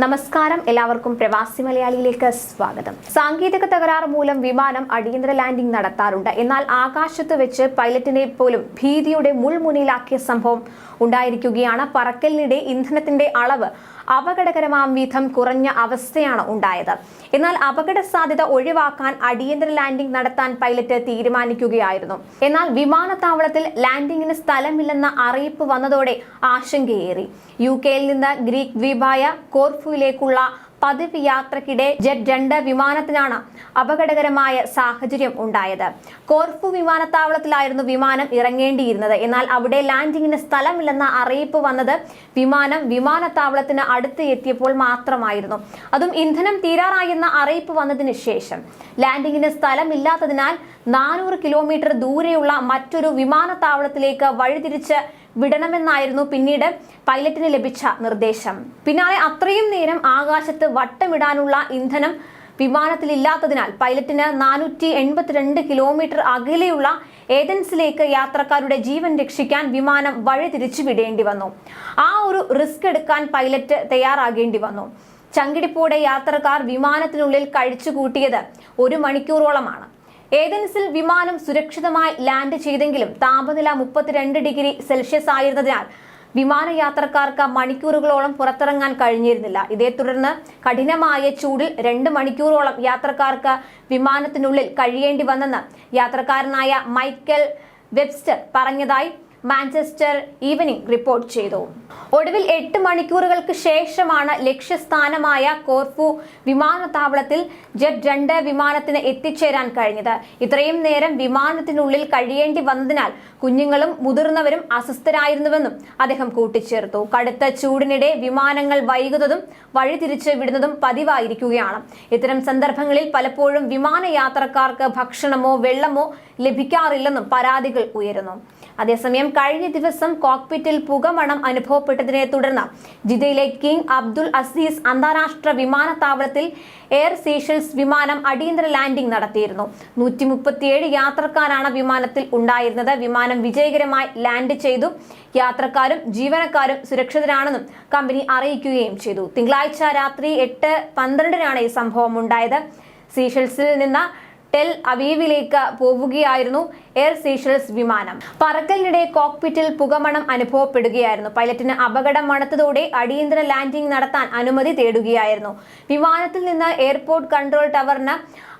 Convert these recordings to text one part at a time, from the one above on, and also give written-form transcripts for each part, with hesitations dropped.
നമസ്കാരം, എല്ലാവർക്കും പ്രവാസി മലയാളിയിലേക്ക് സ്വാഗതം. സാങ്കേതിക തകരാറ് മൂലം വിമാനം അടിയന്തര ലാൻഡിംഗ് നടത്താറുണ്ട്. എന്നാൽ ആകാശത്ത് വെച്ച് പൈലറ്റിനെ പോലും ഭീതിയുടെ മുൾമുനയിലാക്കിയ സംഭവം ഉണ്ടായിരിക്കുകയാണ്. പറക്കലിനിടെ ഇന്ധനത്തിന്റെ അളവ് അപകടകരമാം വിധം കുറഞ്ഞ അവസ്ഥയാണ് ഉണ്ടായത്. എന്നാൽ അപകട സാധ്യത ഒഴിവാക്കാൻ അടിയന്തര ലാൻഡിംഗ് നടത്താൻ പൈലറ്റ് തീരുമാനിക്കുകയായിരുന്നു. എന്നാൽ വിമാനത്താവളത്തിൽ ലാൻഡിംഗിന് സ്ഥലമില്ലെന്ന അറിയിപ്പ് വന്നതോടെ ആശങ്കയേറി. UK-യിൽ നിന്ന് ഗ്രീക്ക് ദ്വീപായ കോർഫുവിലേക്കുള്ള പതിവ് യാത്രക്കിടെ ജെറ്റ് 2 വിമാനത്തിനാണ് അപകടകരമായ സാഹചര്യം ഉണ്ടായത്. കോർഫു വിമാനത്താവളത്തിലായിരുന്നു വിമാനം ഇറങ്ങേണ്ടിയിരുന്നത്. എന്നാൽ അവിടെ ലാൻഡിംഗിന് സ്ഥലമില്ലെന്ന അറിയിപ്പ് വന്നത് വിമാനത്താവളത്തിന് അടുത്ത് എത്തിയപ്പോൾ മാത്രമായിരുന്നു. അതും ഇന്ധനം തീരാറായെന്ന അറിയിപ്പ് വന്നതിന് ശേഷം. ലാൻഡിംഗിന് സ്ഥലമില്ലാത്തതിനാൽ 400 കിലോമീറ്റർ ദൂരെയുള്ള മറ്റൊരു വിമാനത്താവളത്തിലേക്ക് വഴിതിരിച്ച് വിടണമെന്നായിരുന്നു പിന്നീട് പൈലറ്റിന് ലഭിച്ച നിർദ്ദേശം. പിന്നാലെ അത്രയും നേരം ആകാശത്ത് വട്ടമിടാനുള്ള ഇന്ധനം വിമാനത്തിലില്ലാത്തതിനാൽ പൈലറ്റിന് 482 കിലോമീറ്റർ അകലെയുള്ള ഏതൻസിലേക്ക് യാത്രക്കാരുടെ ജീവൻ രക്ഷിക്കാൻ വിമാനം വഴിതിരിച്ചു വിടേണ്ടി വന്നു. ആ ഒരു റിസ്ക് എടുക്കാൻ പൈലറ്റ് തയ്യാറാകേണ്ടി വന്നു. ചങ്കിടിപ്പോടെ യാത്രക്കാർ വിമാനത്തിനുള്ളിൽ കഴിച്ചുകൂട്ടിയത് 1 മണിക്കൂറോളമാണ്. ഏതൻസിൽ വിമാനം സുരക്ഷിതമായി ലാൻഡ് ചെയ്തെങ്കിലും താപനില 32 ഡിഗ്രി സെൽഷ്യസ് ആയിരുന്നതിനാൽ വിമാനയാത്രക്കാർക്ക് മണിക്കൂറുകളോളം പുറത്തിറങ്ങാൻ കഴിഞ്ഞിരുന്നില്ല. ഇതേ തുടർന്ന് കഠിനമായ ചൂടിൽ 2 മണിക്കൂറോളം യാത്രക്കാർക്ക് വിമാനത്തിനുള്ളിൽ കഴിയേണ്ടി വന്നെന്ന് യാത്രക്കാരനായ മൈക്കൽ വെബ്സ്റ്റർ പറഞ്ഞതായി മാഞ്ചസ്റ്റർ ഈവനിംഗ് റിപ്പോർട്ട് ചെയ്തു. ഒടുവിൽ 8 മണിക്കൂറുകൾക്ക് ശേഷമാണ് ലക്ഷ്യസ്ഥാനമായ കോർഫു വിമാനത്താവളത്തിൽ ജെറ്റ് 2 വിമാനത്തിന് എത്തിച്ചേരാൻ കഴിഞ്ഞത്. ഇത്രയും നേരം വിമാനത്തിനുള്ളിൽ കഴിയേണ്ടി വന്നതിനാൽ കുഞ്ഞുങ്ങളും മുതിർന്നവരും അസ്വസ്ഥരായിരുന്നുവെന്നും അദ്ദേഹം കൂട്ടിച്ചേർത്തു. കടുത്ത ചൂടിനിടെ വിമാനങ്ങൾ വൈകുന്നതും വഴിതിരിച്ച് വിടുന്നതും പതിവായിരിക്കുകയാണ്. ഇത്തരം സന്ദർഭങ്ങളിൽ പലപ്പോഴും വിമാനയാത്രക്കാർക്ക് ഭക്ഷണമോ വെള്ളമോ ലഭിക്കാറില്ലെന്നും പരാതികൾ ഉയരുന്നു. അതേസമയം കഴിഞ്ഞ ദിവസം കോക്പിറ്റിൽ പുകമണം അനുഭവപ്പെട്ടതിനെ തുടർന്ന് ജിദ്ദയിലെ കിങ് അബ്ദുൽ അസീസ് അന്താരാഷ്ട്ര വിമാനത്താവളത്തിൽ എയർ സീഷെൽസ് വിമാനം അടിയന്തര ലാൻഡിംഗ് നടത്തിയിരുന്നു. 137 യാത്രക്കാരാണ് വിമാനത്തിൽ ഉണ്ടായിരുന്നത്. വിമാനം വിജയകരമായി ലാൻഡ് ചെയ്തു. യാത്രക്കാരും ജീവനക്കാരും സുരക്ഷിതരാണെന്നും കമ്പനി അറിയിക്കുകയും ചെയ്തു. തിങ്കളാഴ്ച രാത്രി 8:12 ഈ സംഭവം ഉണ്ടായത്. സീഷെൽസിൽ നിന്ന് ടെൽ അവീവിലേക്ക് പോവുകയായിരുന്നു എയർ സീഷെൽസ് വിമാനം. പറക്കലിനിടെ കോക്പിറ്റിൽ പുകമണം അനുഭവപ്പെടുകയായിരുന്നു. പൈലറ്റിന് അപകടം മണത്തതോടെ അടിയന്തര ലാൻഡിംഗ് നടത്താൻ അനുമതി തേടുകയായിരുന്നു. വിമാനത്തിൽ നിന്ന് എയർപോർട്ട് കൺട്രോൾ ടവറിന്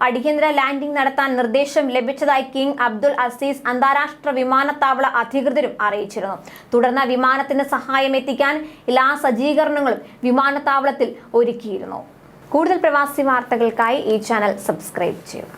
അടിയന്തര ലാൻഡിംഗ് നടത്താൻ നിർദ്ദേശം ലഭിച്ചതായി കിങ് അബ്ദുൽ അസീസ് അന്താരാഷ്ട്ര വിമാനത്താവള അധികൃതരും അറിയിച്ചിരുന്നു. തുടർന്ന് വിമാനത്തിന് സഹായം എത്തിക്കാൻ എല്ലാ സജ്ജീകരണങ്ങളും വിമാനത്താവളത്തിൽ ഒരുക്കിയിരുന്നു. കൂടുതൽ പ്രവാസി വാർത്തകൾക്കായി ഈ ചാനൽ സബ്സ്ക്രൈബ് ചെയ്യുക.